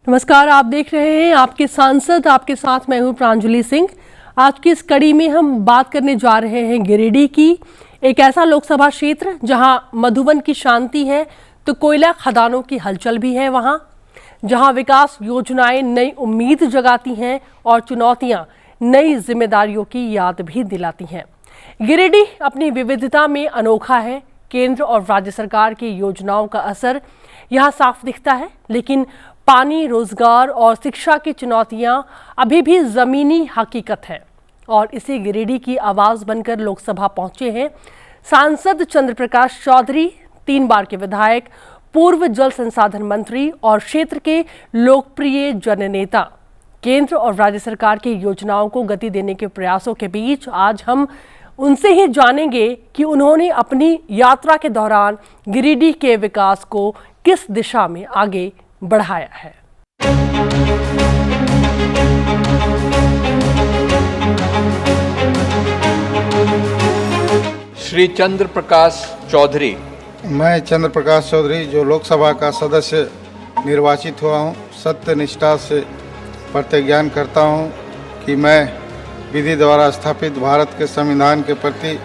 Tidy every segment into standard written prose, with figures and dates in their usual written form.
नमस्कार, आप देख रहे हैं आपके सांसद। आपके साथ मैं हूं प्रांजलि सिंह। आज की इस कड़ी में हम बात करने जा रहे हैं गिरिडीह की, एक ऐसा लोकसभा क्षेत्र जहां मधुबन की शांति है तो कोयला खदानों की हलचल भी है, वहां जहां विकास योजनाएं नई उम्मीद जगाती हैं और चुनौतियां नई जिम्मेदारियों की याद भी दिलाती हैं। गिरिडीह अपनी विविधता में अनोखा है। केंद्र और राज्य सरकार की योजनाओं का असर यहाँ साफ दिखता है, लेकिन पानी, रोजगार और शिक्षा की चुनौतियां अभी भी जमीनी हकीकत है। और इसी गिरिडीह की आवाज बनकर लोकसभा पहुंचे हैं सांसद चंद्र प्रकाश चौधरी, 3 बार के विधायक, पूर्व जल संसाधन मंत्री और क्षेत्र के लोकप्रिय जननेता। केंद्र और राज्य सरकार की योजनाओं को गति देने के प्रयासों के बीच आज हम उनसे ही जानेंगे कि उन्होंने अपनी यात्रा के दौरान गिरिडीह के विकास को किस दिशा में आगे बढ़ाया है। श्री चंद्र प्रकाश चौधरी। मैं चंद्र प्रकाश चौधरी, जो लोकसभा का सदस्य निर्वाचित हुआ हूँ, सत्य निष्ठा से प्रतिज्ञान करता हूँ कि मैं विधि द्वारा स्थापित भारत के संविधान के प्रति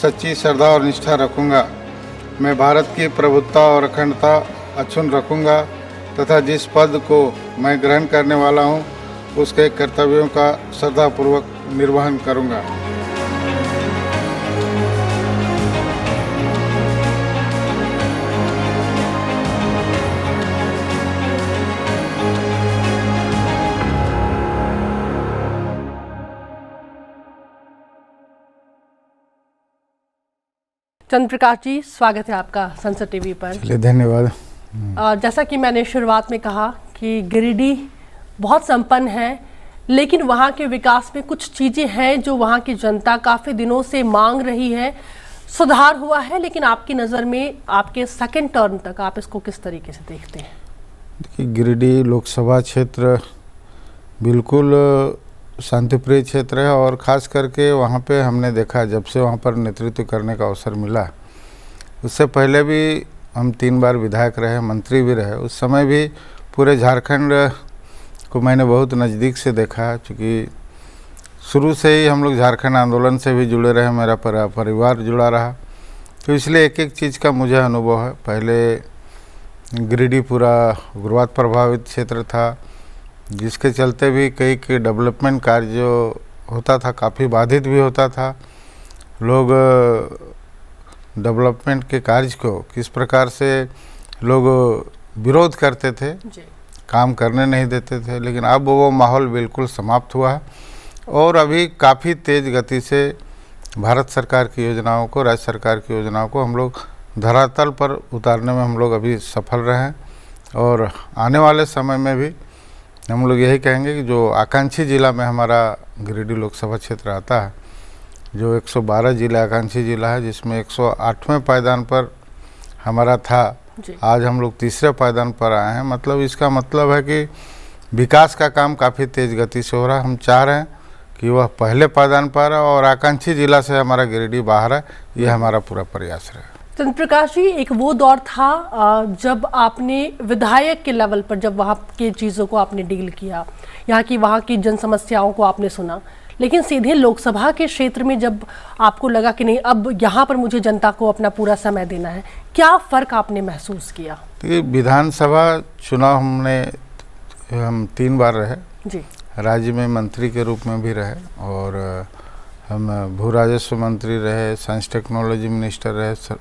सच्ची श्रद्धा और निष्ठा रखूँगा। मैं भारत की प्रभुत्ता और अखंडता अक्षुण्ण रखूँगा तथा जिस पद को मैं ग्रहण करने वाला हूँ उसके कर्तव्यों का श्रद्धापूर्वक निर्वहन करूँगा। चंद्र प्रकाश जी, स्वागत है आपका संसद टीवी पर। चलिए, धन्यवाद। जैसा कि मैंने शुरुआत में कहा कि गिरिडीह बहुत संपन्न है, लेकिन वहाँ के विकास में कुछ चीज़ें हैं जो वहाँ की जनता काफ़ी दिनों से मांग रही है। सुधार हुआ है, लेकिन आपकी नज़र में आपके सेकंड टर्म तक आप इसको किस तरीके से देखते हैं? देखिए, गिरिडीह लोकसभा क्षेत्र बिल्कुल शांतिप्रिय क्षेत्र है और ख़ास करके वहाँ पे हमने देखा, जब से वहाँ पर नेतृत्व करने का अवसर मिला, उससे पहले भी हम 3 बार विधायक रहे, मंत्री भी रहे। उस समय भी पूरे झारखंड को मैंने बहुत नज़दीक से देखा, क्योंकि शुरू से ही हम लोग झारखंड आंदोलन से भी जुड़े रहे, मेरा परिवार जुड़ा रहा, तो इसलिए एक एक चीज़ का मुझे अनुभव है। पहले गिरिडीह पूरा उग्रवाद प्रभावित क्षेत्र था, जिसके चलते भी कई डेवलपमेंट कार्य जो होता था काफ़ी बाधित भी होता था। लोग डेवलपमेंट के कार्य को किस प्रकार से लोग विरोध करते थे, काम करने नहीं देते थे, लेकिन अब वो माहौल बिल्कुल समाप्त हुआ है और अभी काफ़ी तेज़ गति से भारत सरकार की योजनाओं को, राज्य सरकार की योजनाओं को हम लोग धरातल पर उतारने में हम लोग अभी सफल रहे हैं। और आने वाले समय में भी हम लोग यही कहेंगे कि जो आकांक्षी जिला में हमारा गिरिडीह लोकसभा क्षेत्र आता है, जो 112 जिला आकांक्षी जिला है, जिसमें 108वें पायदान पर हमारा था, आज हम लोग 3रे पायदान पर आए हैं। मतलब इसका मतलब है कि विकास का काम काफ़ी तेज़ गति से हो रहा है। हम चाह रहे हैं कि वह पहले पायदान पर है और आकांक्षी जिला से हमारा गिरिडीह बाहर है, ये हमारा पूरा प्रयास रहा। चंद्र प्रकाश जी, एक वो दौर था जब आपने विधायक के लेवल पर, जब वहाँ की चीज़ों को आपने डील किया, वहाँ की जन समस्याओं को आपने सुना, लेकिन सीधे लोकसभा के क्षेत्र में जब आपको लगा कि नहीं, अब यहाँ पर मुझे जनता को अपना पूरा समय देना है, क्या फ़र्क आपने महसूस किया? तो विधानसभा चुनाव हम 3 बार रहे जी, राज्य में मंत्री के रूप में भी रहे और हम भू राजस्व मंत्री रहे, साइंस टेक्नोलॉजी मिनिस्टर रहे,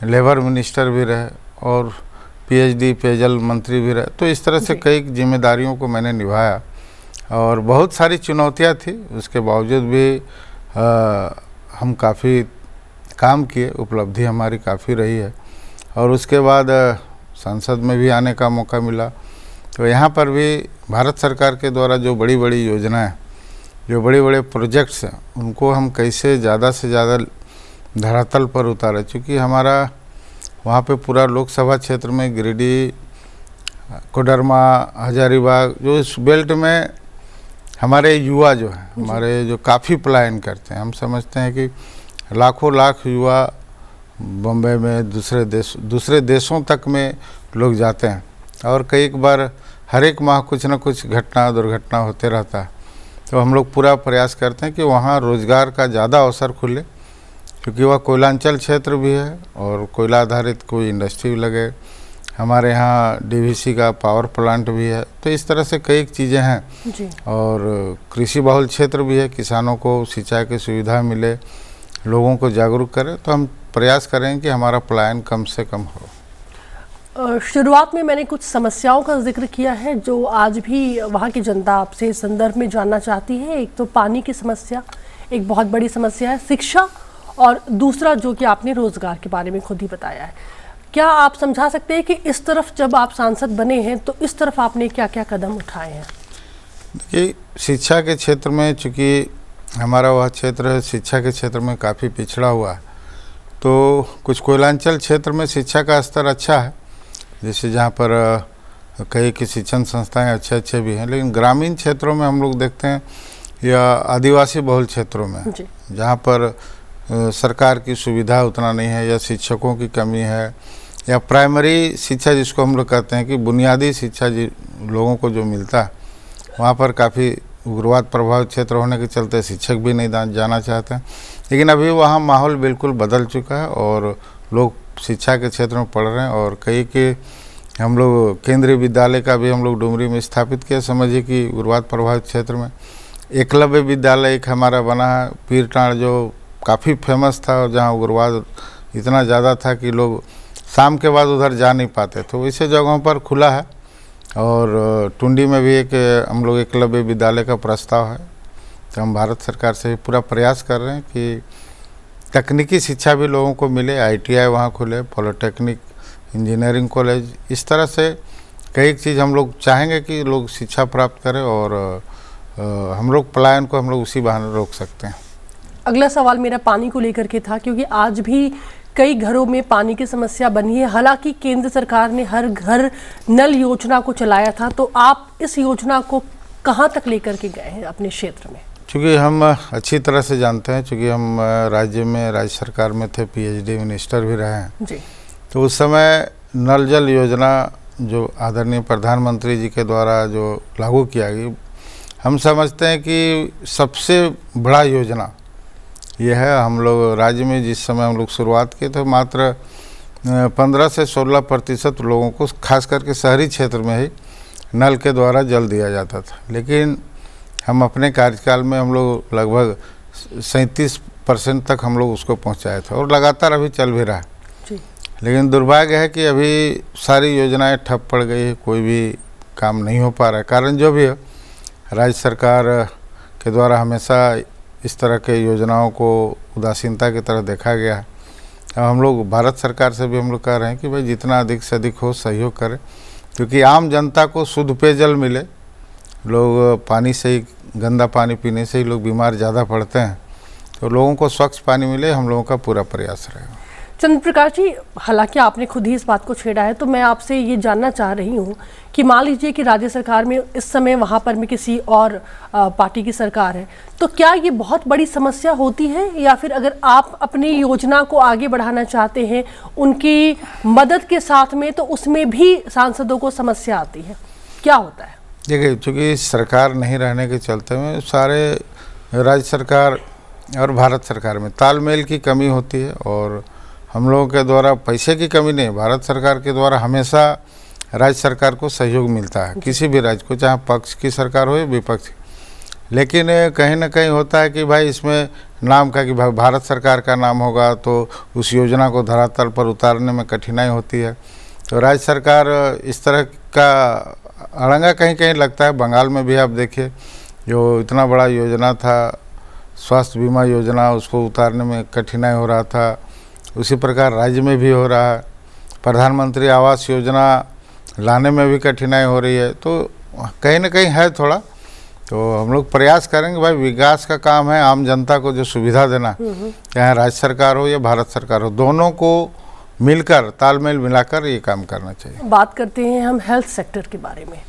लेबर मिनिस्टर भी रहे और पीएचडी पेयजल मंत्री भी रहे। तो इस तरह से कई जिम्मेदारियों को मैंने निभाया और बहुत सारी चुनौतियां थी, उसके बावजूद भी हम काफ़ी काम किए, उपलब्धि हमारी काफ़ी रही है। और उसके बाद संसद में भी आने का मौका मिला, तो यहाँ पर भी भारत सरकार के द्वारा जो बड़ी बड़ी योजनाएं, जो बड़े बड़े प्रोजेक्ट्स हैं, उनको हम कैसे ज़्यादा से ज़्यादा धरातल पर उतारें। चूँकि हमारा वहाँ पे पूरा लोकसभा क्षेत्र में गिरिडीह, कोडरमा, हजारीबाग, जो इस बेल्ट में हमारे युवा जो हैं, हमारे जो काफ़ी पलायन करते हैं, हम समझते हैं कि लाखों लाख युवा बम्बई में दूसरे देशों तक में लोग जाते हैं और कई बार हर एक माह कुछ न कुछ घटना दुर्घटना होते रहता है। तो हम लोग पूरा प्रयास करते हैं कि वहाँ रोज़गार का ज़्यादा अवसर खुले, क्योंकि वह कोयलांचल क्षेत्र भी है और कोयला आधारित कोई इंडस्ट्री भी लगे। हमारे यहाँ डीवीसी का पावर प्लांट भी है। तो इस तरह से कई चीज़ें हैं जी। और कृषि बहुल क्षेत्र भी है, किसानों को सिंचाई की सुविधा मिले, लोगों को जागरूक करें। तो हम प्रयास करें कि हमारा पलायन कम से कम हो। शुरुआत में मैंने कुछ समस्याओं का जिक्र किया है जो आज भी वहाँ की जनता आपसे इस संदर्भ में जानना चाहती है। एक तो पानी की समस्या एक बहुत बड़ी समस्या है, शिक्षा, और दूसरा जो कि आपने रोजगार के बारे में खुद ही बताया है। क्या आप समझा सकते हैं कि इस तरफ जब आप सांसद बने हैं तो इस तरफ आपने क्या क्या कदम उठाए हैं? देखिए, शिक्षा के क्षेत्र में चूँकि हमारा वह क्षेत्र शिक्षा के क्षेत्र में काफ़ी पिछड़ा हुआ है, तो कुछ कोयलांचल क्षेत्र में शिक्षा का स्तर अच्छा है, जैसे जहाँ पर कई की शिक्षण संस्थाएं अच्छे भी हैं। लेकिन ग्रामीण क्षेत्रों में हम लोग देखते हैं या आदिवासी बहुल क्षेत्रों में जहाँ पर सरकार की सुविधा उतना नहीं है, या शिक्षकों की कमी है, या प्राइमरी शिक्षा जिसको हम लोग कहते हैं कि बुनियादी शिक्षा लोगों को जो मिलता है, वहाँ पर काफ़ी उग्रवाद प्रभावित क्षेत्र होने के चलते शिक्षक भी नहीं जाना चाहते हैं। लेकिन अभी वहाँ माहौल बिल्कुल बदल चुका है और लोग शिक्षा के क्षेत्र में पढ़ रहे हैं। और कई के हम लोग केंद्रीय विद्यालय का भी हम लोग डुमरी में स्थापित किया। समझिए कि उग्रवाद प्रभावित क्षेत्र में एकलव्य विद्यालय एक हमारा बना है पीरटांड़, जो काफ़ी फेमस था और जहाँ उग्रवाद इतना ज़्यादा था कि लोग शाम के बाद उधर जा नहीं पाते। तो वैसे जगहों पर खुला है। और टुंडी में भी एक हम लोग एकलव्य विद्यालय का प्रस्ताव है। तो हम भारत सरकार से पूरा प्रयास कर रहे हैं कि तकनीकी शिक्षा भी लोगों को मिले, ITI वहाँ खुले, पॉलिटेक्निक, इंजीनियरिंग कॉलेज, इस तरह से कई चीज़ हम लोग चाहेंगे कि लोग शिक्षा प्राप्त करें और हम लोग पलायन को हम लोग उसी बहाने रोक सकते हैं। अगला सवाल मेरा पानी को लेकर के था, क्योंकि आज भी कई घरों में पानी की समस्या बनी है। हालांकि केंद्र सरकार ने हर घर नल योजना को चलाया था, तो आप इस योजना को कहां तक लेकर के गए हैं अपने क्षेत्र में? चूँकि हम अच्छी तरह से जानते हैं, चूँकि हम राज्य सरकार में थे, PhD मिनिस्टर भी रहे हैं जी। तो उस समय नल जल योजना जो आदरणीय प्रधानमंत्री जी के द्वारा जो लागू किया गई, हम समझते हैं कि सबसे बड़ा योजना ये है। हम लोग राज्य में जिस समय हम लोग शुरुआत किए थे, मात्र 15 से 16% लोगों को, खास करके शहरी क्षेत्र में ही नल के द्वारा जल दिया जाता था। लेकिन हम अपने कार्यकाल में हम लोग लगभग 37% तक हम लोग उसको पहुंचाए थे और लगातार अभी चल भी रहा है। लेकिन दुर्भाग्य है कि अभी सारी योजनाएं ठप पड़ गई है, कोई भी काम नहीं हो पा रहा है। कारण जो भी है, राज्य सरकार के द्वारा हमेशा इस तरह के योजनाओं को उदासीनता की तरह देखा गया है। अब हम लोग भारत सरकार से भी हम लोग कह रहे हैं कि भाई जितना अधिक से अधिक हो सहयोग करें, क्योंकि आम जनता को शुद्ध पेयजल मिले। लोग पानी से ही, गंदा पानी पीने से ही लोग बीमार ज़्यादा पड़ते हैं, तो लोगों को स्वच्छ पानी मिले, हम लोगों का पूरा प्रयास रहेगा। चंद्र प्रकाश जी, हालांकि आपने खुद ही इस बात को छेड़ा है, तो मैं आपसे ये जानना चाह रही हूँ कि मान लीजिए कि राज्य सरकार में इस समय वहाँ पर में किसी और पार्टी की सरकार है, तो क्या ये बहुत बड़ी समस्या होती है, या फिर अगर आप अपनी योजना को आगे बढ़ाना चाहते हैं उनकी मदद के साथ में, तो उसमें भी सांसदों को समस्या आती है? क्या होता है? देखिए, चूँकि सरकार नहीं रहने के चलते में सारे राज्य सरकार और भारत सरकार में तालमेल की कमी होती है। और हम लोगों के द्वारा पैसे की कमी नहीं, भारत सरकार के द्वारा हमेशा राज्य सरकार को सहयोग मिलता है, किसी भी राज्य को, चाहे पक्ष की सरकार हो या विपक्ष। लेकिन कहीं ना कहीं होता है कि भाई इसमें नाम का कि भाई भारत सरकार का नाम होगा तो उस योजना को धरातल पर उतारने में कठिनाई होती है। तो राज्य सरकार इस तरह का अड़ंगा कहीं कहीं लगता है। बंगाल में भी आप देखिए, जो इतना बड़ा योजना था स्वास्थ्य बीमा योजना, उसको उतारने में कठिनाई हो रहा था। उसी प्रकार राज्य में भी हो रहा है। प्रधानमंत्री आवास योजना लाने में भी कठिनाई हो रही है। तो कहीं ना कहीं है थोड़ा, तो हम लोग प्रयास करेंगे। भाई विकास का काम है, आम जनता को जो सुविधा देना, चाहे राज्य सरकार हो या भारत सरकार हो, दोनों को मिलकर तालमेल मिलाकर ये काम करना चाहिए। बात करते हैं हम हेल्थ सेक्टर के बारे में।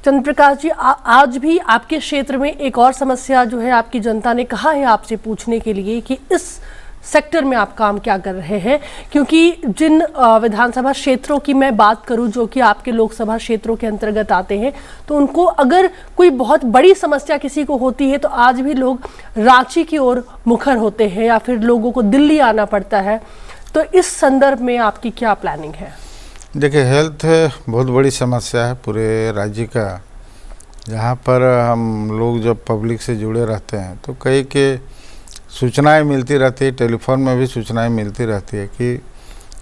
चंद्र प्रकाश जी, आज भी आपके क्षेत्र में एक और समस्या जो है आपकी जनता ने कहा है आपसे पूछने के लिए कि इस सेक्टर में आप काम क्या कर रहे हैं, क्योंकि जिन विधानसभा क्षेत्रों की मैं बात करूं जो कि आपके लोकसभा क्षेत्रों के अंतर्गत आते हैं, तो उनको अगर कोई बहुत बड़ी समस्या किसी को होती है तो आज भी लोग रांची की ओर मुखर होते हैं या फिर लोगों को दिल्ली आना पड़ता है। तो इस संदर्भ में आपकी क्या प्लानिंग है? देखिए, हेल्थ बहुत बड़ी समस्या है पूरे राज्य का। यहाँ पर हम लोग जब पब्लिक से जुड़े रहते हैं तो कई के सूचनाएं मिलती रहती है, टेलीफोन में भी सूचनाएं मिलती रहती है कि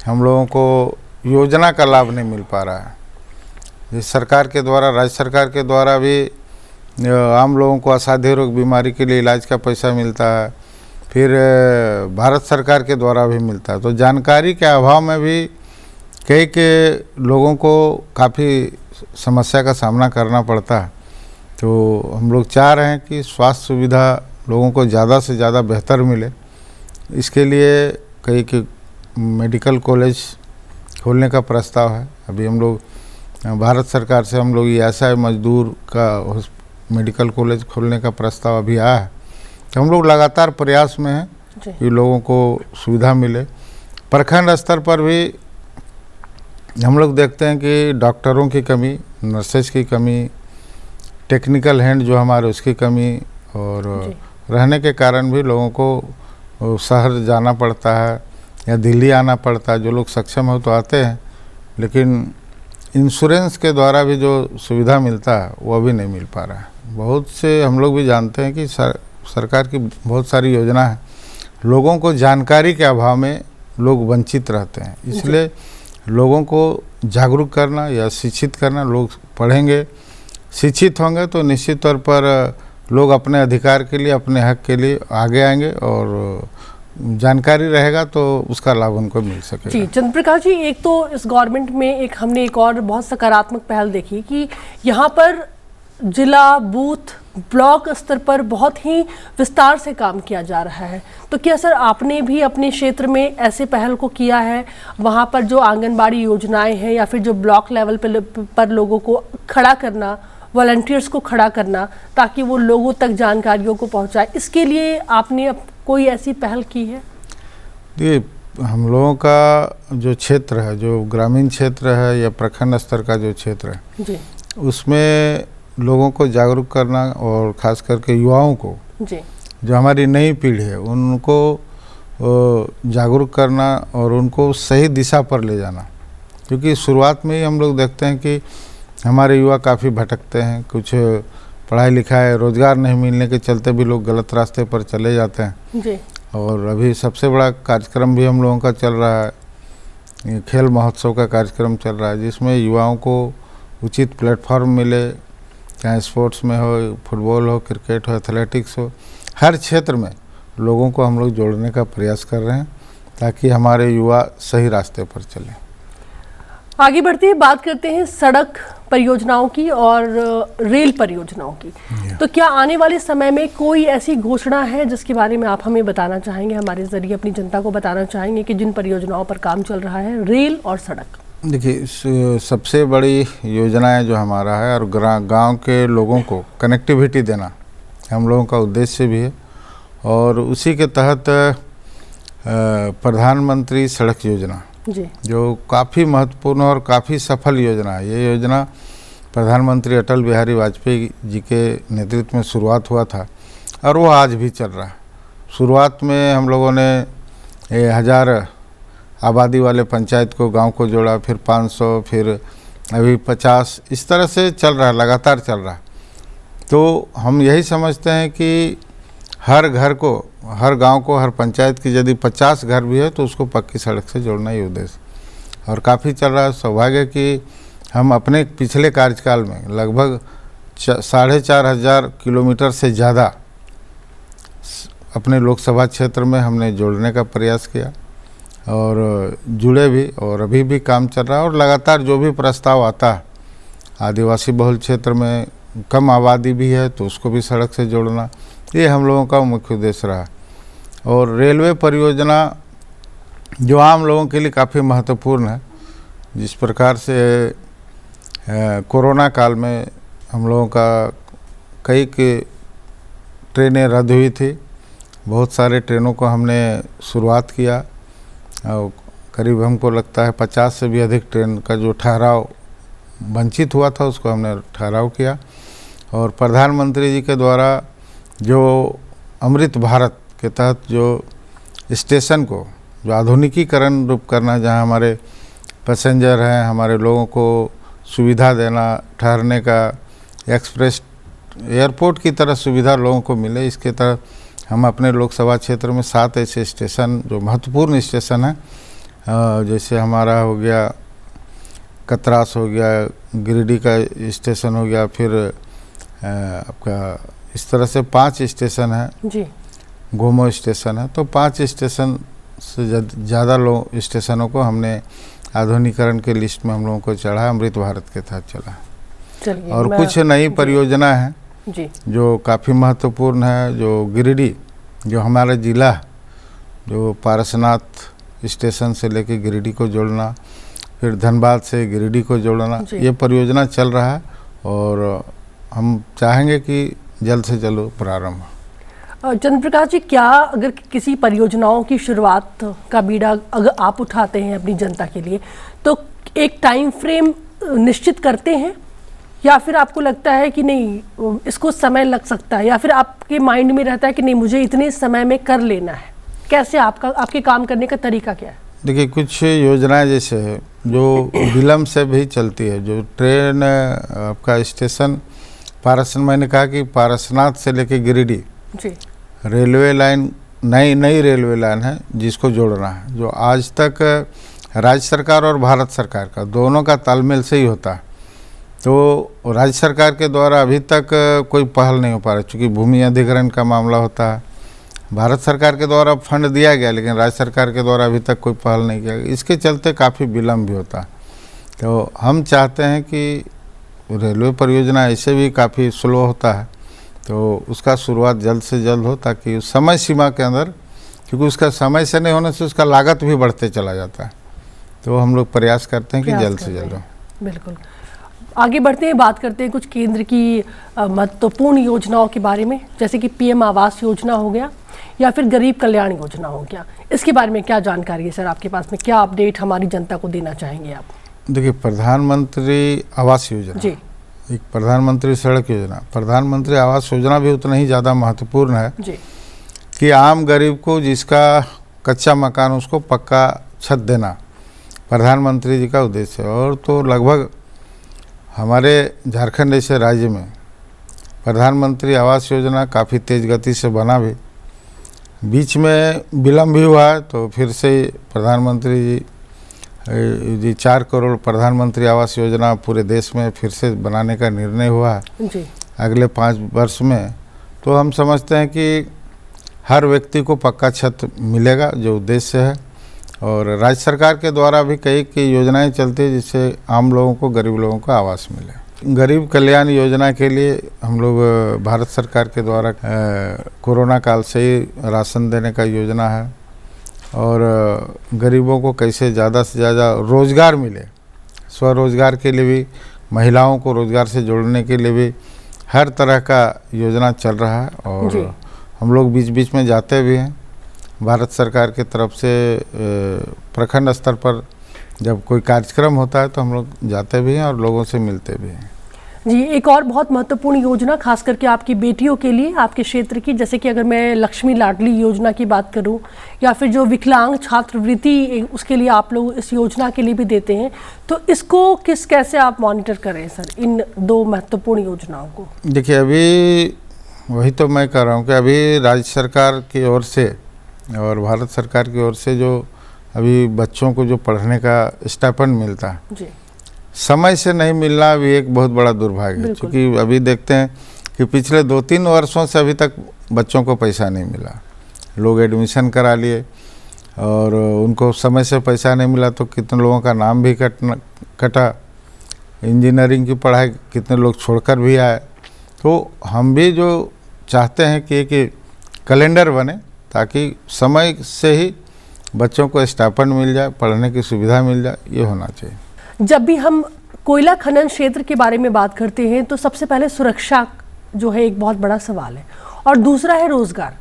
हम लोगों को योजना का लाभ नहीं मिल पा रहा है। जिस सरकार के द्वारा, राज्य सरकार के द्वारा भी आम लोगों को असाध्य रोग बीमारी के लिए इलाज का पैसा मिलता है, फिर भारत सरकार के द्वारा भी मिलता है। तो जानकारी के अभाव में भी कई के लोगों को काफ़ी समस्या का सामना करना पड़ता है। तो हम लोग चाह रहे हैं कि स्वास्थ्य सुविधा लोगों को ज़्यादा से ज़्यादा बेहतर मिले। इसके लिए कई के मेडिकल कॉलेज खोलने का प्रस्ताव है। अभी हम लोग भारत सरकार से हम लोग ESI मजदूर का मेडिकल कॉलेज खोलने का प्रस्ताव अभी आया है। तो हम लोग लगातार प्रयास में हैं कि लोगों को सुविधा मिले। प्रखंड स्तर पर भी हम लोग देखते हैं कि डॉक्टरों की कमी, नर्सेज की कमी, टेक्निकल हैंड जो हमारे उसकी कमी, और रहने के कारण भी लोगों को शहर जाना पड़ता है या दिल्ली आना पड़ता है। जो लोग सक्षम हो तो आते हैं, लेकिन इंश्योरेंस के द्वारा भी जो सुविधा मिलता है वो अभी नहीं मिल पा रहा है। बहुत से हम लोग भी जानते हैं कि सरकार की बहुत सारी योजना है, लोगों को जानकारी के अभाव में लोग वंचित रहते हैं। इसलिए लोगों को जागरूक करना या शिक्षित करना, लोग पढ़ेंगे, शिक्षित होंगे तो निश्चित तौर पर लोग अपने अधिकार के लिए, अपने हक के लिए आगे आएंगे, और जानकारी रहेगा तो उसका लाभ उनको मिल सकेगा। जी चंद्र प्रकाश जी, एक तो इस गवर्नमेंट में हमने एक और बहुत सकारात्मक पहल देखी कि यहाँ पर जिला, बूथ, ब्लॉक स्तर पर बहुत ही विस्तार से काम किया जा रहा है। तो क्या सर आपने भी अपने क्षेत्र में ऐसे पहल को किया है, वहाँ पर जो आंगनबाड़ी योजनाएं हैं या फिर जो ब्लॉक लेवल पर लोगों को खड़ा करना, वॉलंटियर्स को खड़ा करना, ताकि वो लोगों तक जानकारियों को पहुँचाए, इसके लिए आपने कोई ऐसी पहल की है? ये हम लोगों का जो क्षेत्र है, जो ग्रामीण क्षेत्र है या प्रखंड स्तर का जो क्षेत्र है जी, उसमें लोगों को जागरूक करना, और ख़ास करके युवाओं को जी, जो हमारी नई पीढ़ी है उनको जागरूक करना और उनको सही दिशा पर ले जाना। क्योंकि शुरुआत में ही हम लोग देखते हैं कि हमारे युवा काफ़ी भटकते हैं, कुछ पढ़ाई लिखाई, रोज़गार नहीं मिलने के चलते भी लोग गलत रास्ते पर चले जाते हैं जी। और अभी सबसे बड़ा कार्यक्रम भी हम लोगों का चल रहा है, खेल महोत्सव का कार्यक्रम चल रहा है, जिसमें युवाओं को उचित प्लेटफॉर्म मिले, चाहे स्पोर्ट्स में हो, फुटबॉल हो, क्रिकेट हो, एथलेटिक्स हो, हर क्षेत्र में लोगों को हम लोग जोड़ने का प्रयास कर रहे हैं ताकि हमारे युवा सही रास्ते पर चलें। आगे बढ़ते हैं, बात करते हैं सड़क परियोजनाओं की और रेल परियोजनाओं की। तो क्या आने वाले समय में कोई ऐसी घोषणा है जिसके बारे में आप हमें बताना चाहेंगे, हमारे जरिए अपनी जनता को बताना चाहेंगे कि जिन परियोजनाओं पर काम चल रहा है, रेल और सड़क? देखिए, सबसे बड़ी योजना है जो हमारा है, और गांव के लोगों को कनेक्टिविटी देना हम लोगों का उद्देश्य भी है, और उसी के तहत प्रधानमंत्री सड़क योजना जी, जो काफ़ी महत्वपूर्ण और काफ़ी सफल योजना है। ये योजना प्रधानमंत्री अटल बिहारी वाजपेयी जी के नेतृत्व में शुरुआत हुआ था और वो आज भी चल रहा है। शुरुआत में हम लोगों ने 1000 आबादी वाले पंचायत को, गांव को जोड़ा, फिर 500, फिर अभी 50, इस तरह से चल रहा है, लगातार चल रहा है। तो हम यही समझते हैं कि हर घर को, हर गांव को, हर पंचायत की यदि 50 घर भी है तो उसको पक्की सड़क से जोड़ना ही उद्देश्य, और काफ़ी चल रहा है। सौभाग्य कि हम अपने पिछले कार्यकाल में लगभग 4500 किलोमीटर से ज़्यादा अपने लोकसभा क्षेत्र में हमने जोड़ने का प्रयास किया और जुड़े भी, और अभी भी काम चल रहा है। और लगातार जो भी प्रस्ताव आता है, आदिवासी बहुल क्षेत्र में कम आबादी भी है तो उसको भी सड़क से जोड़ना, ये हम लोगों का मुख्य उद्देश्य रहा। और रेलवे परियोजना जो आम लोगों के लिए काफ़ी महत्वपूर्ण है, जिस प्रकार से कोरोना काल में हम लोगों का कई ट्रेनें रद्द हुई थी, बहुत सारे ट्रेनों को हमने शुरुआत किया और करीब हमको लगता है 50 से भी अधिक ट्रेन का जो ठहराव वंचित हुआ था उसको हमने ठहराव किया। और प्रधानमंत्री जी के द्वारा जो अमृत भारत के तहत जो स्टेशन को जो आधुनिकीकरण रूप करना, जहां हमारे पैसेंजर हैं, हमारे लोगों को सुविधा देना, ठहरने का एक्सप्रेस एयरपोर्ट की तरह सुविधा लोगों को मिले, इसके तरह हम अपने लोकसभा क्षेत्र में 7 ऐसे स्टेशन जो महत्वपूर्ण स्टेशन हैं, जैसे हमारा हो गया कतरास हो गया, गिरिडीह का स्टेशन हो गया, फिर आपका इस तरह से 5 स्टेशन है जी, गोमो स्टेशन है। तो 5 स्टेशन से ज़्यादा स्टेशनों को हमने आधुनिकीकरण के लिस्ट में हम लोगों को चढ़ा, अमृत भारत के तहत चला। चलिए, और कुछ नई परियोजना है जी जो काफ़ी महत्वपूर्ण है। जो गिरिडीह, जो हमारा ज़िला, जो पारसनाथ स्टेशन से लेके गिरिडीह को जोड़ना, फिर धनबाद से गिरिडीह को जोड़ना, ये परियोजना चल रहा है और हम चाहेंगे कि जल्द से जल्द प्रारंभ हो। चंद्र प्रकाश जी, क्या अगर किसी परियोजनाओं की शुरुआत का बीड़ा अगर आप उठाते हैं अपनी जनता के लिए, तो एक टाइम फ्रेम निश्चित करते हैं या फिर आपको लगता है कि नहीं इसको समय लग सकता है, या फिर आपके माइंड में रहता है कि नहीं मुझे इतने समय में कर लेना है? कैसे आपके काम करने का तरीका क्या है? देखिए, कुछ योजनाएं जैसे है जो विलम्ब से भी चलती है। जो ट्रेन आपका स्टेशन मैंने कहा कि पारसनाथ से लेके गिरिडीह जी, रेलवे लाइन नई रेलवे लाइन है जिसको जोड़ना है, जो आज तक राज्य सरकार और भारत सरकार का दोनों का तालमेल से ही होता है। तो राज्य सरकार के द्वारा अभी तक कोई पहल नहीं हो पा रहा, चूँकि भूमि अधिग्रहण का मामला होता है। भारत सरकार के द्वारा फंड दिया गया लेकिन राज्य सरकार के द्वारा अभी तक कोई पहल नहीं किया गया, इसके चलते काफ़ी विलम्ब भी होता है। तो हम चाहते हैं कि रेलवे परियोजना ऐसे भी काफ़ी स्लो होता है, तो उसका शुरुआत जल्द से जल्द हो, ताकि उस समय सीमा के अंदर, क्योंकि उसका समय से नहीं होने से उसका लागत भी बढ़ते चला जाता है। तो हम लोग प्रयास करते हैं कि जल्द से जल्द हो। बिल्कुल, आगे बढ़ते हैं, बात करते हैं कुछ केंद्र की महत्वपूर्ण योजनाओं के बारे में, जैसे कि PM आवास योजना हो गया या फिर गरीब कल्याण योजना हो गया। इसके बारे में क्या जानकारी है सर आपके पास में, क्या अपडेट हमारी जनता को देना चाहेंगे आप? देखिए, प्रधानमंत्री आवास योजना जी, एक प्रधानमंत्री सड़क योजना, प्रधानमंत्री आवास योजना भी उतना ही ज़्यादा महत्वपूर्ण है जी, कि आम गरीब को जिसका कच्चा मकान उसको पक्का छत देना प्रधानमंत्री जी का उद्देश्य है। और तो लगभग हमारे झारखंड जैसे राज्य में प्रधानमंत्री आवास योजना काफ़ी तेज़ गति से बना भी, बीच में विलम्ब भी हुआ है, तो फिर से प्रधानमंत्री जी 4 करोड़ प्रधानमंत्री आवास योजना पूरे देश में फिर से बनाने का निर्णय हुआ है जी, अगले 5 वर्ष में। तो हम समझते हैं कि हर व्यक्ति को पक्का छत मिलेगा, जो उद्देश्य है। और राज्य सरकार के द्वारा भी कई योजनाएं चलती है जिससे आम लोगों को, गरीब लोगों को आवास मिले। गरीब कल्याण योजना के लिए हम लोग भारत सरकार के द्वारा कोरोना काल से ही राशन देने का योजना है, और गरीबों को कैसे ज़्यादा से ज़्यादा रोज़गार मिले, स्वरोज़गार के लिए भी, महिलाओं को रोज़गार से जोड़ने के लिए भी हर तरह का योजना चल रहा है। और हम लोग बीच बीच में जाते भी हैं, भारत सरकार की तरफ से प्रखंड स्तर पर जब कोई कार्यक्रम होता है तो हम लोग जाते भी हैं और लोगों से मिलते भी हैं। जी, एक और बहुत महत्वपूर्ण योजना खास करके आपकी बेटियों के लिए, आपके क्षेत्र की, जैसे कि अगर मैं लक्ष्मी लाडली योजना की बात करूं, या फिर जो विकलांग छात्रवृत्ति उसके लिए आप लोग इस योजना के लिए भी देते हैं, तो इसको कैसे आप मॉनिटर करें सर, इन 2 महत्वपूर्ण योजनाओं को? देखिए, अभी वही तो मैं कह रहा हूँ कि अभी राज्य सरकार की ओर से और भारत सरकार की ओर से जो अभी बच्चों को जो पढ़ने का स्टाइपेंड मिलता है जी, समय से नहीं मिलना भी एक बहुत बड़ा दुर्भाग्य है, क्योंकि अभी देखते हैं कि पिछले 2-3 वर्षों से अभी तक बच्चों को पैसा नहीं मिला। लोग एडमिशन करा लिए और उनको समय से पैसा नहीं मिला, तो कितने लोगों का नाम भी कटा, इंजीनियरिंग की पढ़ाई कितने लोग छोड़कर भी आए। तो हम भी जो चाहते हैं कि एक कैलेंडर बने, ताकि समय से ही बच्चों को स्टाइपेंड मिल जाए, पढ़ने की सुविधा मिल जाए, ये होना चाहिए। जब भी हम कोयला खनन क्षेत्र के बारे में बात करते हैं तो सबसे पहले सुरक्षा जो है एक बहुत बड़ा सवाल है, और दूसरा है रोजगार।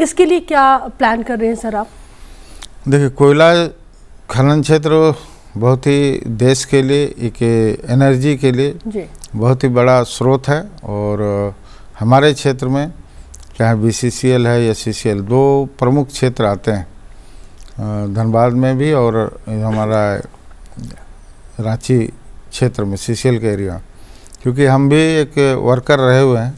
इसके लिए क्या प्लान कर रहे हैं सर आप? देखिए, कोयला खनन क्षेत्र बहुत ही देश के लिए, एक एनर्जी के लिए जी बहुत ही बड़ा स्रोत है। और हमारे क्षेत्र में चाहे BCCL है या CCL, दो प्रमुख क्षेत्र आते हैं, धनबाद में भी और हमारा रांची क्षेत्र में CCL के एरिया। क्योंकि हम भी एक वर्कर रहे हुए हैं,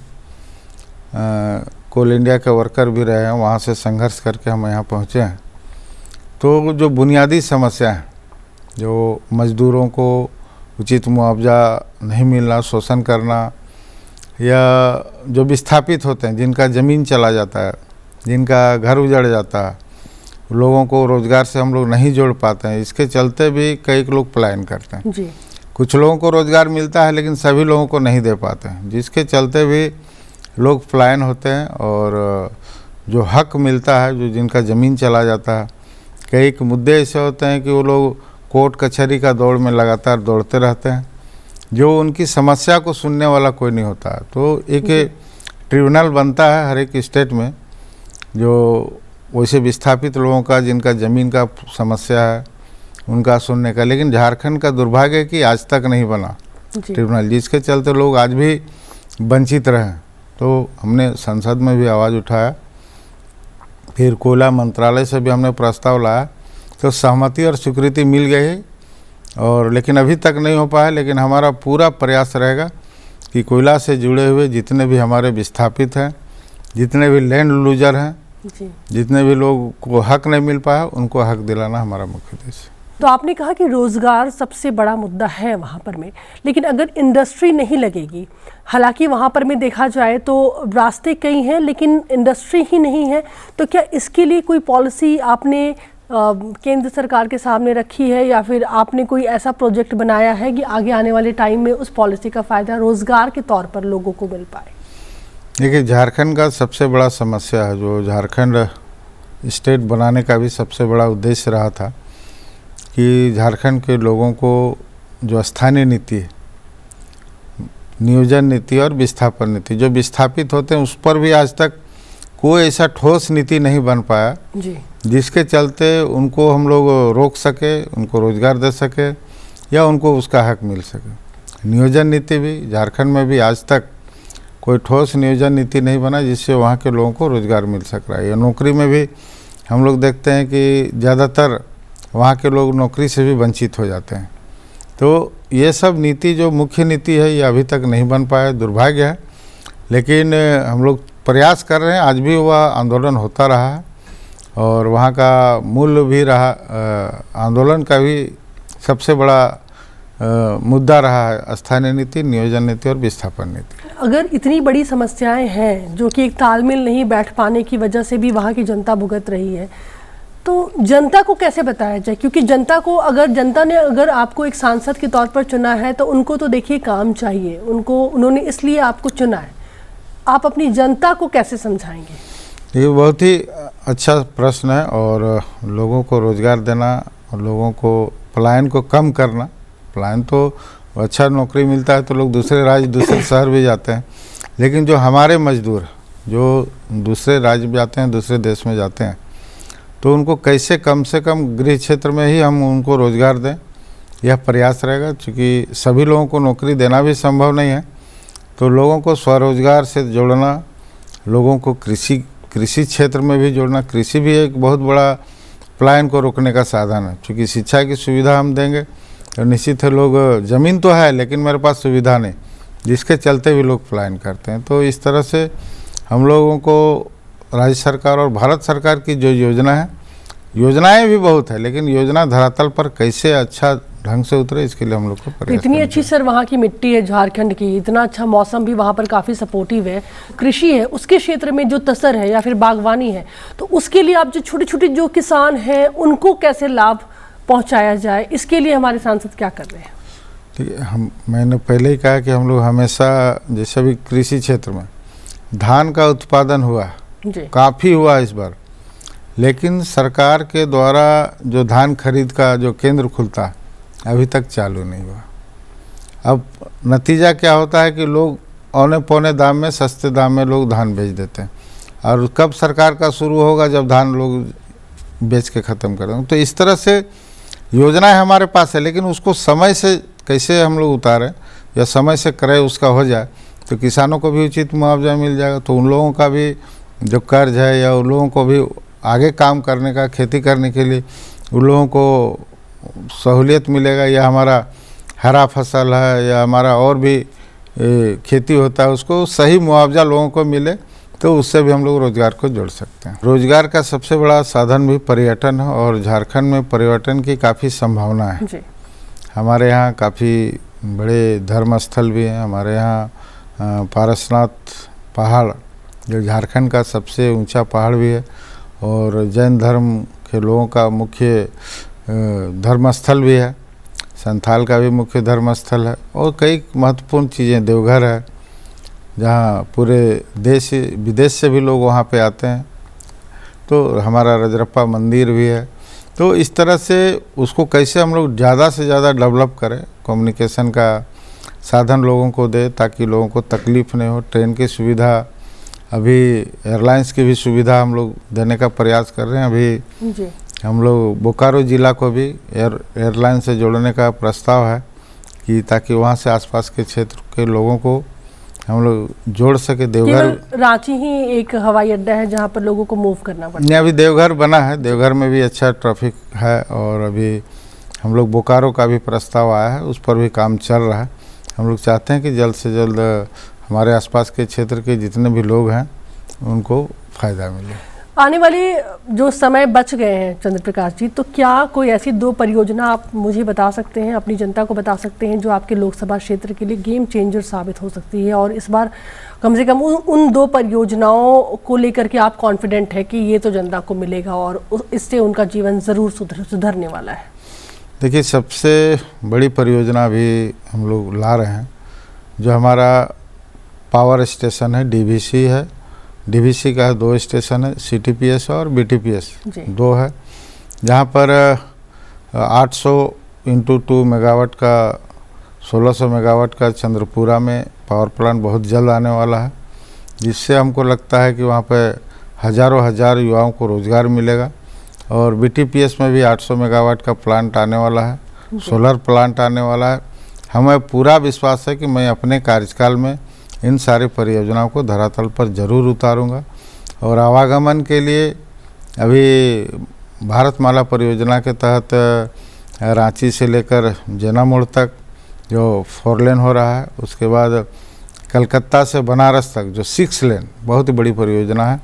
कोल इंडिया के वर्कर भी रहे हैं, वहाँ से संघर्ष करके हम यहाँ पहुँचे हैं। तो जो बुनियादी समस्या है, जो मज़दूरों को उचित मुआवजा नहीं मिलना, शोषण करना, या जो विस्थापित होते हैं, जिनका ज़मीन चला जाता है, जिनका घर उजड़ जाता है, लोगों को रोज़गार से हम लोग नहीं जोड़ पाते हैं, इसके चलते भी कई लोग पलायन करते हैं। जी कुछ लोगों को रोज़गार मिलता है लेकिन सभी लोगों को नहीं दे पाते हैं, जिसके चलते भी लोग पलायन होते हैं। और जो हक मिलता है, जो जिनका ज़मीन चला जाता है, कई मुद्दे ऐसे होते हैं कि वो लोग कोर्ट कचहरी का दौड़ में लगातार दौड़ते रहते हैं, जो उनकी समस्या को सुनने वाला कोई नहीं होता है। तो एक ट्रिब्यूनल बनता है हर एक स्टेट में, जो वैसे विस्थापित लोगों का, जिनका ज़मीन का समस्या है, उनका सुनने का। लेकिन झारखंड का दुर्भाग्य है कि आज तक नहीं बना ट्रिब्यूनल, जिसके चलते लोग आज भी वंचित रहे। तो हमने संसद में भी आवाज़ उठाया, फिर कोयला मंत्रालय से भी हमने प्रस्ताव लाया, तो सहमति और स्वीकृति मिल गई है। और लेकिन अभी तक नहीं हो पाया। लेकिन हमारा पूरा प्रयास रहेगा कि कोयला से जुड़े हुए जितने भी हमारे विस्थापित हैं, जितने भी लैंड लूजर हैं, जितने भी लोग को हक नहीं मिल पाया, उनको हक दिलाना हमारा मुख्य उद्देश्य है। तो आपने कहा कि रोज़गार सबसे बड़ा मुद्दा है वहाँ पर में, लेकिन अगर इंडस्ट्री नहीं लगेगी, हालांकि वहाँ पर में देखा जाए तो रास्ते कई हैं लेकिन इंडस्ट्री ही नहीं है, तो क्या इसके लिए कोई पॉलिसी आपने केंद्र सरकार के सामने रखी है, या फिर आपने कोई ऐसा प्रोजेक्ट बनाया है कि आगे आने वाले टाइम में उस पॉलिसी का फ़ायदा रोज़गार के तौर पर लोगों को मिल पाए? देखिए, झारखंड का सबसे बड़ा समस्या है, जो झारखंड स्टेट बनाने का भी सबसे बड़ा उद्देश्य रहा था, कि झारखंड के लोगों को जो स्थानीय नीति है, नियोजन नीति और विस्थापन नीति, जो विस्थापित होते हैं उस पर भी आज तक कोई ऐसा ठोस नीति नहीं बन पाया जी, जिसके चलते उनको हम लोग रोक सके, उनको रोज़गार दे सके या उनको उसका हक मिल सके। नियोजन नीति भी झारखंड में भी आज तक कोई ठोस नियोजन नीति नहीं बना जिससे वहाँ के लोगों को रोज़गार मिल सक रहा है। या नौकरी में भी हम लोग देखते हैं कि ज़्यादातर वहाँ के लोग नौकरी से भी वंचित हो जाते हैं। तो ये सब नीति जो मुख्य नीति है, ये अभी तक नहीं बन पाया, दुर्भाग्य है। लेकिन हम लोग प्रयास कर रहे हैं, आज भी वह आंदोलन होता रहा है और वहाँ का मूल्य भी रहा, आंदोलन का भी सबसे बड़ा मुद्दा रहा है स्थानीय नीति, नियोजन नीति और विस्थापन नीति। अगर इतनी बड़ी समस्याएं हैं जो कि एक तालमेल नहीं बैठ पाने की वजह से भी वहाँ की जनता भुगत रही है, तो जनता को कैसे बताया जाए? क्योंकि जनता को, अगर जनता ने अगर आपको एक सांसद के तौर पर चुना है तो उनको तो देखिए काम चाहिए, उन्होंने इसलिए आपको चुना है, आप अपनी जनता को कैसे समझाएंगे? ये बहुत ही अच्छा प्रश्न है। और लोगों को रोज़गार देना और लोगों को पलायन को कम करना, पलायन तो अच्छा नौकरी मिलता है तो लोग दूसरे राज्य, दूसरे शहर भी जाते हैं, लेकिन जो हमारे मजदूर जो दूसरे राज्य में जाते हैं, दूसरे देश में जाते हैं, तो उनको कैसे कम से कम गृह क्षेत्र में ही हम उनको रोज़गार दें, यह प्रयास रहेगा। क्योंकि सभी लोगों को नौकरी देना भी संभव नहीं है, तो लोगों को स्वरोजगार से जोड़ना, लोगों को कृषि क्षेत्र में भी जोड़ना। कृषि भी एक बहुत बड़ा पलायन को रोकने का साधन है, क्योंकि शिक्षा की सुविधा हम देंगे तो निश्चित है लोग, ज़मीन तो है लेकिन मेरे पास सुविधा नहीं, जिसके चलते भी लोग पलायन करते हैं। तो इस तरह से हम लोगों को राज्य सरकार और भारत सरकार की जो योजना है, योजनाएं भी बहुत है, लेकिन योजना धरातल पर कैसे अच्छा ढंग से उतरे, इसके लिए हम लोग को प्रयास इतनी अच्छी सर वहाँ की मिट्टी है झारखंड की, इतना अच्छा मौसम भी वहाँ पर काफ़ी सपोर्टिव है, कृषि है, उसके क्षेत्र में जो तसर है या फिर बागवानी है, तो उसके लिए आप जो छोटे छोटे जो किसान हैं उनको कैसे लाभ पहुँचाया जाए, इसके लिए हमारे सांसद क्या कर रहे हैं? ठीक है, मैंने पहले ही कहा कि हम लोग हमेशा, जैसे भी कृषि क्षेत्र में धान का उत्पादन हुआ, काफ़ी हुआ इस बार, लेकिन सरकार के द्वारा जो धान खरीद का जो केंद्र खुलता है अभी तक चालू नहीं हुआ। अब नतीजा क्या होता है कि लोग औने पौने दाम में, सस्ते दाम में लोग धान बेच देते हैं। और कब सरकार का शुरू होगा, जब धान लोग बेच के ख़त्म कर देंगे। तो इस तरह से योजनाएं हमारे पास है, लेकिन उसको समय से कैसे हम लोग उतारें या समय से क्रय उसका हो जाए तो किसानों को भी उचित मुआवजा मिल जाएगा, तो उन लोगों का भी जो कर्ज है या उन लोगों को भी आगे काम करने का, खेती करने के लिए उन लोगों को सहूलियत मिलेगा, या हमारा हरा फसल है या हमारा और भी खेती होता है उसको सही मुआवजा लोगों को मिले, तो उससे भी हम लोग रोज़गार को जोड़ सकते हैं। रोज़गार का सबसे बड़ा साधन भी पर्यटन है और झारखंड में पर्यटन की काफ़ी संभावना है जी। हमारे यहाँ काफ़ी बड़े धर्म स्थल भी हैं। हमारे यहाँ पारसनाथ पहाड़ जो झारखंड का सबसे ऊंचा पहाड़ भी है और जैन धर्म के लोगों का मुख्य धर्म स्थल भी है, संथाल का भी मुख्य धर्म स्थल है और कई महत्वपूर्ण चीज़ें, देवघर है जहाँ पूरे देश विदेश से भी लोग वहाँ पे आते हैं, तो हमारा रजरप्पा मंदिर भी है। तो इस तरह से उसको कैसे हम लोग ज़्यादा से ज़्यादा डेवलप करें, कम्युनिकेशन का साधन लोगों को दे ताकि लोगों को तकलीफ़ नहीं हो। ट्रेन की सुविधा, अभी एयरलाइंस की भी सुविधा हम लोग देने का प्रयास कर रहे हैं। अभी जी। हम लोग बोकारो ज़िला को भी एयरलाइन से जोड़ने का प्रस्ताव है कि ताकि वहाँ से आसपास के क्षेत्र के लोगों को हम लोग जोड़ सके। देवघर, रांची ही एक हवाई अड्डा है जहाँ पर लोगों को मूव करना पड़ता है। नहीं, अभी देवघर बना है, देवघर में भी अच्छा ट्रैफिक है और अभी हम लोग बोकारो का भी प्रस्ताव आया है, उस पर भी काम चल रहा है। हम लोग चाहते हैं कि जल्द से जल्द हमारे आसपास के क्षेत्र के जितने भी लोग हैं उनको फ़ायदा मिले। आने वाले जो समय बच गए हैं चंद्र प्रकाश जी, तो क्या कोई ऐसी 2 परियोजना आप मुझे बता सकते हैं, अपनी जनता को बता सकते हैं जो आपके लोकसभा क्षेत्र के लिए गेम चेंजर साबित हो सकती है, और इस बार कम से कम उन 2 परियोजनाओं को लेकर के आप कॉन्फिडेंट है कि ये तो जनता को मिलेगा और इससे उनका जीवन ज़रूर सुधरने वाला है? देखिए, सबसे बड़ी परियोजना भी हम लोग ला रहे हैं, जो हमारा पावर स्टेशन है, डीवीसी है। डीवीसी का 2 स्टेशन है, सीटीपीएस और बीटीपीएस 2 है, जहाँ पर 800x2 मेगावाट का 1600 मेगावाट का चंद्रपुरा में पावर प्लांट बहुत जल्द आने वाला है, जिससे हमको लगता है कि वहाँ पे हज़ार युवाओं को रोज़गार मिलेगा। और बीटीपीएस में भी 800 मेगावाट का प्लांट आने वाला है, सोलर प्लांट आने वाला है। हमें पूरा विश्वास है कि मैं अपने कार्यकाल में इन सारी परियोजनाओं को धरातल पर ज़रूर उतारूंगा। और आवागमन के लिए अभी भारतमाला परियोजना के तहत रांची से लेकर जेना मोड़ तक जो 4 लेन हो रहा है, उसके बाद कलकत्ता से बनारस तक जो 6 लेन बहुत ही बड़ी परियोजना है,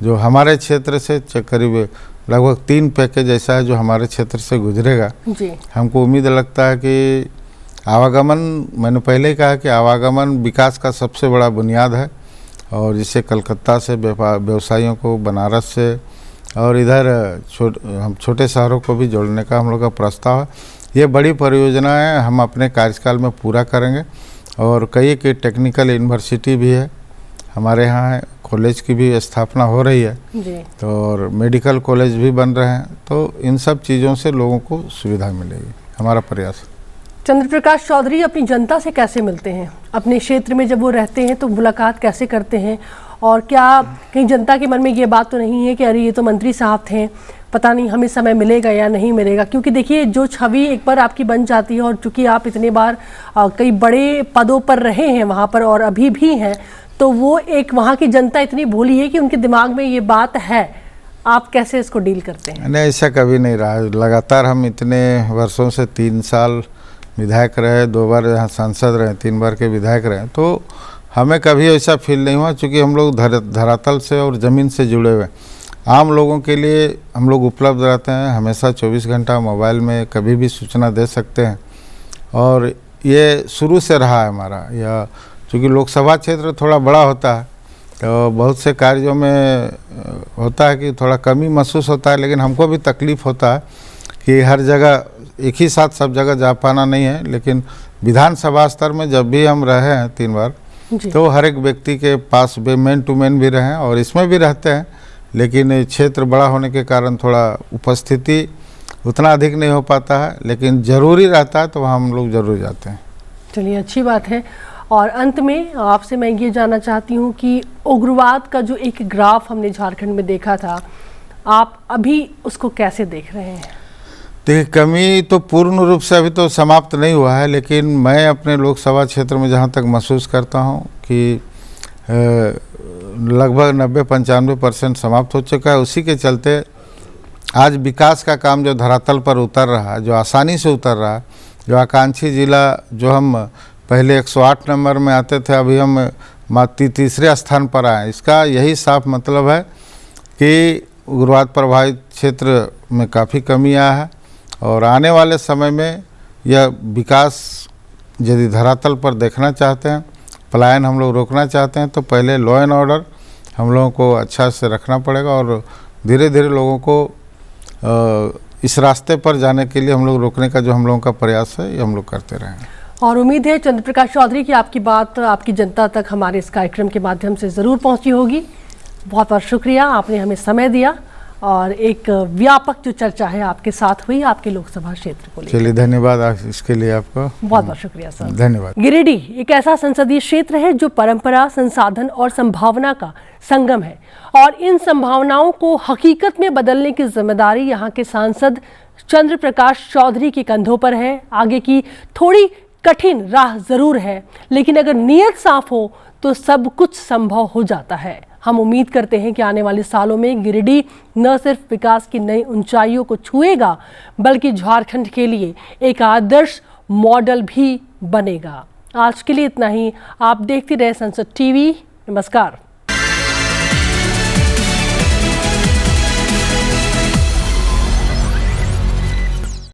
जो हमारे क्षेत्र से करीब लगभग 3 पैकेज ऐसा है जो हमारे क्षेत्र से गुजरेगा जी। हमको उम्मीद लगता है कि आवागमन, मैंने पहले ही कहा कि आवागमन विकास का सबसे बड़ा बुनियाद है, और जिससे कलकत्ता से व्यवसायियों को, बनारस से और इधर हम छोटे शहरों को भी जोड़ने का हम लोग का प्रस्ताव है। ये बड़ी परियोजना है, हम अपने कार्यकाल में पूरा करेंगे। और कई की टेक्निकल यूनिवर्सिटी भी है हमारे यहाँ है, कॉलेज की भी स्थापना हो रही है जी। तो और मेडिकल कॉलेज भी बन रहे हैं, तो इन सब चीज़ों से लोगों को सुविधा मिलेगी, हमारा प्रयास। चंद्र प्रकाश चौधरी अपनी जनता से कैसे मिलते हैं? अपने क्षेत्र में जब वो रहते हैं तो मुलाकात कैसे करते हैं? और क्या कहीं जनता के मन में ये बात तो नहीं है कि अरे ये तो मंत्री साहब थे, पता नहीं हमें समय मिलेगा या नहीं मिलेगा? क्योंकि देखिए, जो छवि एक बार आपकी बन जाती है, और चूंकि आप इतने बार कई बड़े पदों पर रहे हैं वहाँ पर और अभी भी हैं, तो वो एक वहाँ की जनता इतनी भोली है कि उनके दिमाग में ये बात है। आप कैसे इसको डील करते हैं? नहीं, ऐसा कभी नहीं रहा। लगातार हम इतने वर्षों से 3 साल विधायक रहे, 2 बार यहाँ सांसद रहे, 3 बार के विधायक रहे, तो हमें कभी ऐसा फील नहीं हुआ, क्योंकि हम लोग धरातल से और ज़मीन से जुड़े हुए। आम लोगों के लिए हम लोग उपलब्ध रहते हैं, हमेशा 24 घंटा मोबाइल में कभी भी सूचना दे सकते हैं। और ये शुरू से रहा है हमारा, या चूँकि लोकसभा क्षेत्र थोड़ा बड़ा होता है तो बहुत से कार्यों में होता है कि थोड़ा कमी महसूस होता है, लेकिन हमको भी तकलीफ़ होता है कि हर जगह एक ही साथ सब जगह जा पाना नहीं है। लेकिन विधानसभा स्तर में जब भी हम रहे हैं 3 बार, तो हर एक व्यक्ति के पास मैन टू मैन भी रहे और इसमें भी रहते हैं, लेकिन क्षेत्र बड़ा होने के कारण थोड़ा उपस्थिति उतना अधिक नहीं हो पाता है, लेकिन ज़रूरी रहता है तो वहाँ हम लोग ज़रूर जाते हैं। चलिए, अच्छी बात है। और अंत में आपसे मैं ये जानना चाहती हूँ कि उग्रवाद का जो एक ग्राफ हमने झारखंड में देखा था, आप अभी उसको कैसे देख रहे हैं? देखिए, कमी तो पूर्ण रूप से अभी तो समाप्त नहीं हुआ है, लेकिन मैं अपने लोकसभा क्षेत्र में जहाँ तक महसूस करता हूँ कि लगभग 90-95% समाप्त हो चुका है। उसी के चलते आज विकास का काम जो धरातल पर उतर रहा है, जो आसानी से उतर रहा है, जो आकांक्षी जिला जो हम पहले 108 नंबर में आते थे, अभी हम तीसरे स्थान पर आए, इसका यही साफ मतलब है कि उग्रवाद प्रभावित क्षेत्र में काफ़ी कमी आया है। और आने वाले समय में यह विकास यदि धरातल पर देखना चाहते हैं, पलायन हम लोग रोकना चाहते हैं, तो पहले लॉ एंड ऑर्डर हम लोगों को अच्छा से रखना पड़ेगा और धीरे धीरे लोगों को इस रास्ते पर जाने के लिए हम लोग रोकने का जो हम लोगों का प्रयास है, ये हम लोग करते रहें। और उम्मीद है चंद्र प्रकाश चौधरी की आपकी बात आपकी जनता तक हमारे इस कार्यक्रम के माध्यम से ज़रूर पहुंची होगी। बहुत बहुत शुक्रिया, आपने हमें समय दिया और एक व्यापक जो चर्चा है आपके साथ हुई आपके लोकसभा क्षेत्र को लेकर। चलिए, धन्यवाद इसके लिए आपको। बहुत बहुत शुक्रिया सर। धन्यवाद। गिरिडीह एक ऐसा संसदीय क्षेत्र है जो परंपरा, संसाधन और संभावना का संगम है और इन संभावनाओं को हकीकत में बदलने की जिम्मेदारी यहाँ के सांसद चंद्र प्रकाश चौधरी के कंधों पर है। आगे की थोड़ी कठिन राह जरूर है, लेकिन अगर नीयत साफ हो तो सब कुछ संभव हो जाता है। हम उम्मीद करते हैं कि आने वाले सालों में गिरिडीह न सिर्फ विकास की नई ऊंचाइयों को छुएगा, बल्कि झारखंड के लिए एक आदर्श मॉडल भी बनेगा। आज के लिए इतना ही। आप देखते रहे संसद टीवी। नमस्कार।